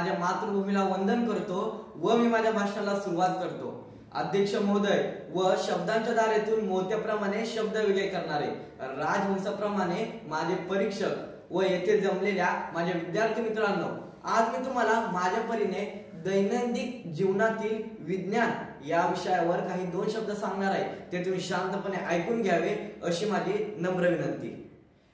माझ्या मातृभूमीला वंदन करतो व मी माझ्या भाषणाला सुरुवात करतो। अध्यक्ष महोदय व शब्दांच्या धारेतून मोत्याप्रमाणे शब्द विलय करणारे राजहंसाप्रमाणे माझे परीक्षक व येथे जमलेल्या माझ्या विद्यार्थी मित्रांनो, आज मी तुम्हाला माझ्या परीने दैनंदिन जीवनातील विज्ञान या विषयावर काही 2 शब्द सांगणार आहे। ते तुम्ही शांतपणे ऐकून घ्यावे अशी माझी नम्र विनंती।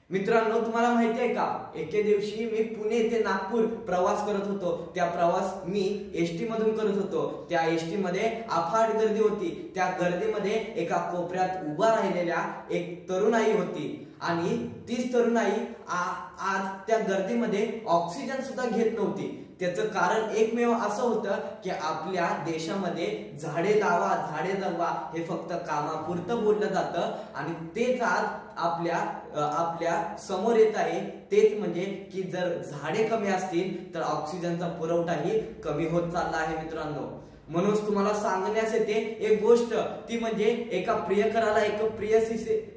मित्रांनो, तुम्हाला माहिती आहे का, एके दिवशी मी पुणे ते नागपूर प्रवास करत होतो। त्या प्रवास मी एसटी मधून करत होतो। त्या एसटी मध्ये अफाट गर्दी होती। त्या गर्दीमध्ये एका कोपऱ्यात उभा राहिलेल्या एक तरुणाई होती आणि तीच तरुणाई आज त्या गर्दीमध्ये ऑक्सिजन सुद्धा घेत नव्हती। त्याचं कारण एकमेव असं होतं की आपल्या देशामध्ये झाडे लावा झाडे जगवा हे फक्त कामापुरतं बोललं जातं आणि तेच आज आपल्या समोर येत आहे। तेच म्हणजे की जर झाडे कमी असतील तर ऑक्सिजनचा पुरवठाही कमी होत चालला आहे मित्रांनो। म्हणून तुम्हाला सांगण्यास येते एक गोष्ट, ती म्हणजे एका प्रियकराला एक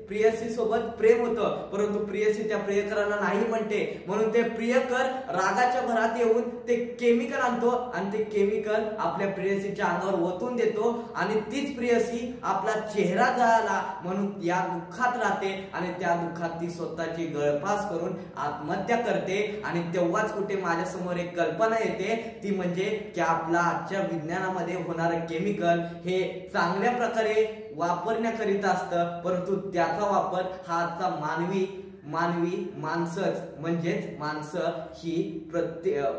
प्रियसी सोबत प्रेम होतं, परंतु प्रियसी त्या प्रियकराला नाही म्हणते। म्हणून ते प्रियकर रागाच्या भरात येऊन ते केमिकल आणतो आणि ते केमिकल आपल्या प्रियसीच्या अंगावर ओतून देतो आणि तीच प्रियसी आपला चेहरा जळाला म्हणून या दुःखात राहते आणि त्या दुःखात ती स्वतःची गळफास करून आत्महत्या करते। आणि तेव्हाच कुठे माझ्या समोर एक कल्पना येते, ती म्हणजे की आपला आजच्या विज्ञानामध्ये होणारे केमिकल हे चांगल्या प्रकारे वापरण्याकरिता असतं, परंतु त्याचा वापर हा आजचा माणसंच म्हणजेच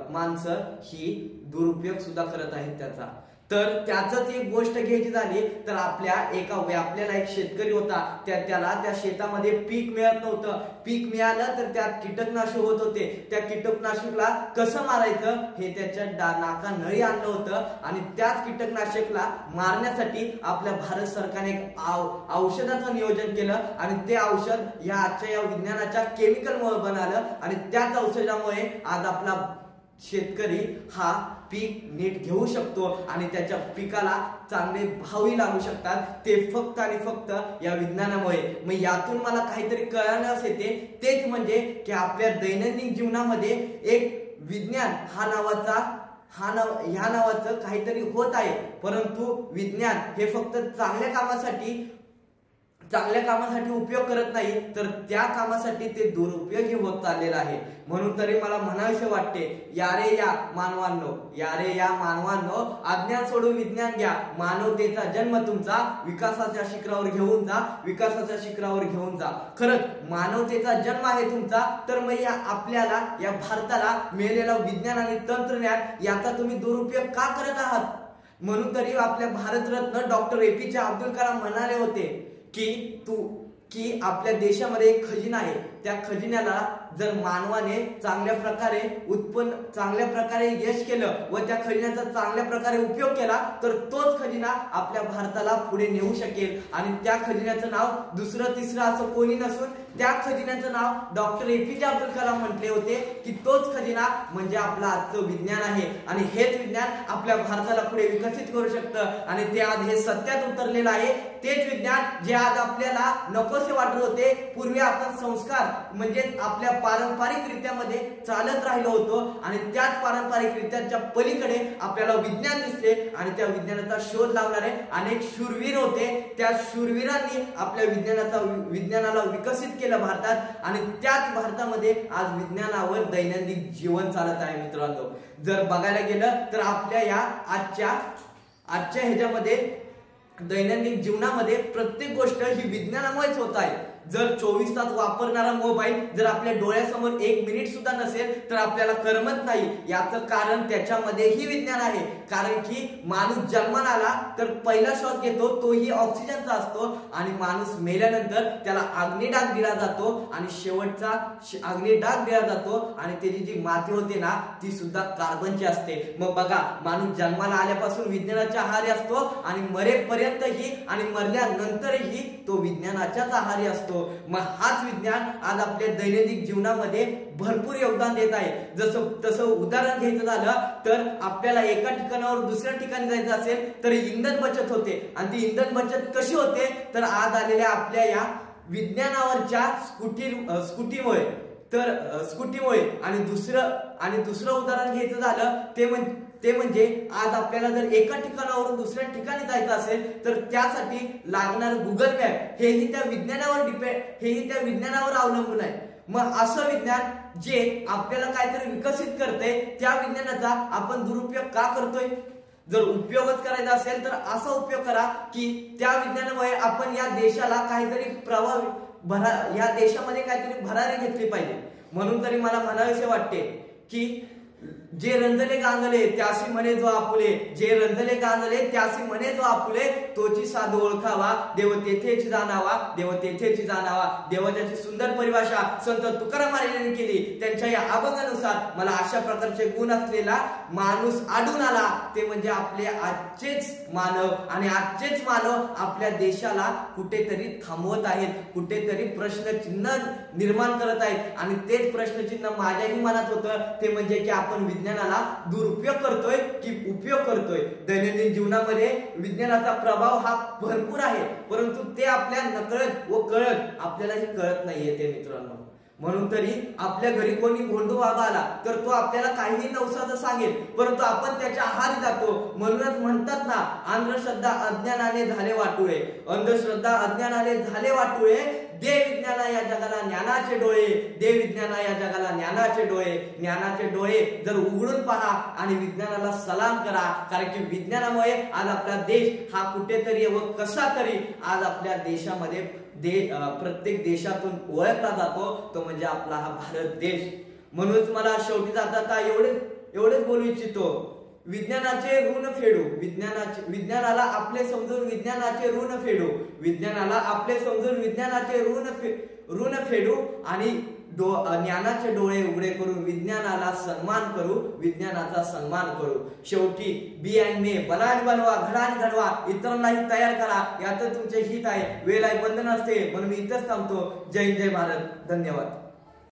माणसं ही दुरुपयोग सुद्धा करत आहेत त्याचा। तर त्याचंच एक गोष्ट घ्यायची झाली तर आपल्याला एक शेतकरी होता, त्याला त्या शेतामध्ये पीक मिळत नव्हतं। पीक मिळालं तर त्यात कीटकनाशक होत होते। त्या कीटकनाशकला कसं मारायचं हे त्याच्या नाका नळी आणलं होतं आणि त्याच कीटकनाशकला मारण्यासाठी आपल्या भारत सरकारने एक औषधाचं नियोजन केलं आणि ते औषध या आजच्या या विज्ञानाच्या केमिकलमुळे बनलं आणि त्याच औषधामुळे आज आपला शेतकरी हा पीक नीट घेऊ शकतो आणि त्याच्या पिकाला चांगले भावही लागू शकतात, ते फक्त आणि फक्त या विज्ञानामुळे। मग यातून मला काहीतरी कळण्यास येते, तेच म्हणजे की आपल्या दैनंदिन जीवनामध्ये एक विज्ञान ह्या नावाचं काहीतरी होत आहे, परंतु विज्ञान हे फक्त चांगल्या कामासाठी उपयोग करत नाही तर त्या कामासाठी ते दुरुपयोगी होत चाललेला आहे। म्हणून तरी मला म्हणावेसे वाटते, यारे या मानवांनो अज्ञान सोडून विज्ञान घ्या। मानवतेचा जन्म तुमचा विकासाच्या शिखरावर घेऊन जा। खरंच मानवतेचा जन्म आहे तुमचा, तर मग या भारताला मिळालेला विज्ञान आणि तंत्रज्ञान याचा तुम्ही दुरुपयोग का करत आहात? म्हणून तरी आपल्या भारतरत्न डॉक्टर APJ अब्दुल कलाम म्हणाले होते की आपल्या देशामध्ये एक खजिना आहे, त्या खजिन्याला जर मानवाने चांगल्या प्रकारे यश केलं व त्या खजिन्याचा चांगल्या प्रकारे उपयोग केला तर तोच खजिना आपल्या भारताला पुढे नेऊ शकेल। आणि त्या खजिन्याचं नाव दुसरं तिसरं असं कोणी नसून त्या खजिन्याचं नाव डॉक्टर APJ अब्दुल कलाम म्हटले होते की तोच खजिना म्हणजे आपलं आजचं विज्ञान आहे आणि हेच विज्ञान आपल्या भारताला पुढे विकसित करू शकतं आणि ते आज हे सत्यात उतरलेलं आहे। तेच विज्ञान जे आज आपल्याला नकोसे वाटत होते, पूर्वी आपण संस्कार म्हणजे आपल्या पारंपरिक रित्यामध्ये चालत राहिलो होतो आणि त्याच पारंपरिक रित्याच्या पलीकडे आपल्याला विज्ञान दिसले आणि त्या विज्ञानाचा शोध लावणारे अनेक शूरवीर होते। त्या शूरवीरांनी आपल्या विज्ञानाला विकसित केलं भारतात आणि त्याच भारतामध्ये आज विज्ञानावर दैनंदिन जीवन चालत आहे मित्रांनो। जर बघायला गेलं तर आपल्या या आजच्या ह्याच्यामध्ये दैनंदिन जीवनामध्ये प्रत्येक गोष्ट ही विज्ञानामुळेच होत आहे। जर 24 तास वापरणारा मोबाईल जर आपल्या डोळ्यासमोर 1 मिनिट सुद्धा नसेल तर आपल्याला करमत नाही। याचं कारण त्याच्यामध्येही विज्ञान आहे, कारण की माणूस जन्माला आला तर पहिला श्वास घेतो तोही ऑक्सिजनचा असतो आणि माणूस मेल्यानंतर त्याला अग्निडाग दिला जातो आणि शेवटचा अग्निडाग दिला जातो आणि त्याची जी माती होते ना ती सुद्धा कार्बनची असते। मग बघा, माणूस जन्माला आल्यापासून विज्ञानाच्या आहारी असतो आणि मरेपर्यंतही आणि मरल्यानंतरही तो विज्ञानाच्याच आहारी असतो। मग हाच विज्ञान आज आपल्या दैनंदिन जीवनामध्ये भरपूर योगदान देत आहे। तसं उदाहरण घ्यायचं झालं तर आपल्याला एका ठिकाणावर दुसऱ्या ठिकाणी जायचं असेल तर इंधन बचत होते आणि ती इंधन बचत कशी होते तर आज आलेल्या आपल्या या विज्ञानावरच्या स्कूटीमुळे तर स्कूटीमुळे आणि दुसरं उदाहरण घ्यायचं झालं ते म्हणजे आज आपल्याला जर एका ठिकाणावरून दुसऱ्या ठिकाणी जायचं असेल तर त्यासाठी लागणार गुगल मॅप हेही त्या विज्ञानावर अवलंबून आहे। मग असं विज्ञान जे आपल्याला काहीतरी विकसित करते त्या विज्ञानाचा आपण दुरुपयोग का करतोय? जर उपयोगच करायचा असेल तर असा उपयोग करा की त्या विज्ञानामुळे आपण या देशाला काहीतरी या देशामध्ये काहीतरी भरारी घेतली पाहिजे। म्हणून तरी मला म्हणावेसे वाटते की जे रंजले गांजले त्यासी म्हणे जो आपुले, जे रंजले गांजले त्यासी म्हणे जो आपुले, तोची साध ओळखावा देव तेथेची जाणावा, देव तेथेची जाणावा। देवाची सुंदर परिभाषा संत तुकाराम महाराजांनी केली। त्यांच्या या अभंगानुसार मला अशा प्रकारचे गुण असलेला माणूस आढळून आला, ते म्हणजे आपले आजचेच मानव। आणि आजचेच मानव आपल्या देशाला कुठेतरी थांबवत आहेत, कुठेतरी प्रश्नचिन्ह निर्माण करत आहेत। आणि तेच प्रश्नचिन्ह माझ्याही मनात होतं, ते म्हणजे की आपण विज्ञानाला दुरुपयोग करतोय की उपयोग करतोय। दैनंदिन जीवनामध्ये विज्ञानाचा प्रभाव हा भरपूर आहे, परंतु ते आपल्या नकळत व कळत आपल्यालाही कळत नाहीये ते मित्रांनो। म्हणून तरी आपल्या घरी कोणी भोंदू बाबा आला तर तो आपल्याला काहीही नवसाचं सांगेल, परंतु आपण त्याच्या आहारी जातो। म्हणूनच म्हणतात ना, अंधश्रद्धा अज्ञानाने झाले वाटुळे, अंधश्रद्धा अज्ञानाने झाले वाटुळे, दे विज्ञाना या जगाला ज्ञानाचे डोळे, दे विज्ञाना या जगाला ज्ञानाचे डोळे। ज्ञानाचे डोळे जर उघडून पहा आणि विज्ञानाला सलाम करा, कारण की विज्ञानामुळे आज आपला देश हा कुठेतरी व कसा तरी आज आपल्या देशामध्ये प्रत्येक देशातून ओळखला जातो, तो म्हणजे आपला हा भारत देश। म्हणूनच मला शेवटी जाता एवढेच बोलू इच्छितो, विज्ञानाचे ऋण फेडू, विज्ञानाला आपले समजून विज्ञानाचे ऋण फेडू, विज्ञानाला आपले समजून विज्ञानाचे ऋण फेडू आणि ज्ञानाचे डोळे उघडे करू, विज्ञानाला सन्मान करू, विज्ञानाचा सन्मान करू। शेवटी बी अँड मे, बनान बनवा, घडान घडवा, इतरांनाही तयार करा, यात तुमचे हित आहे। वेळ आहे, बंधन असते, म्हणून मी इथंच थांबतो। जय जय भारत, धन्यवाद।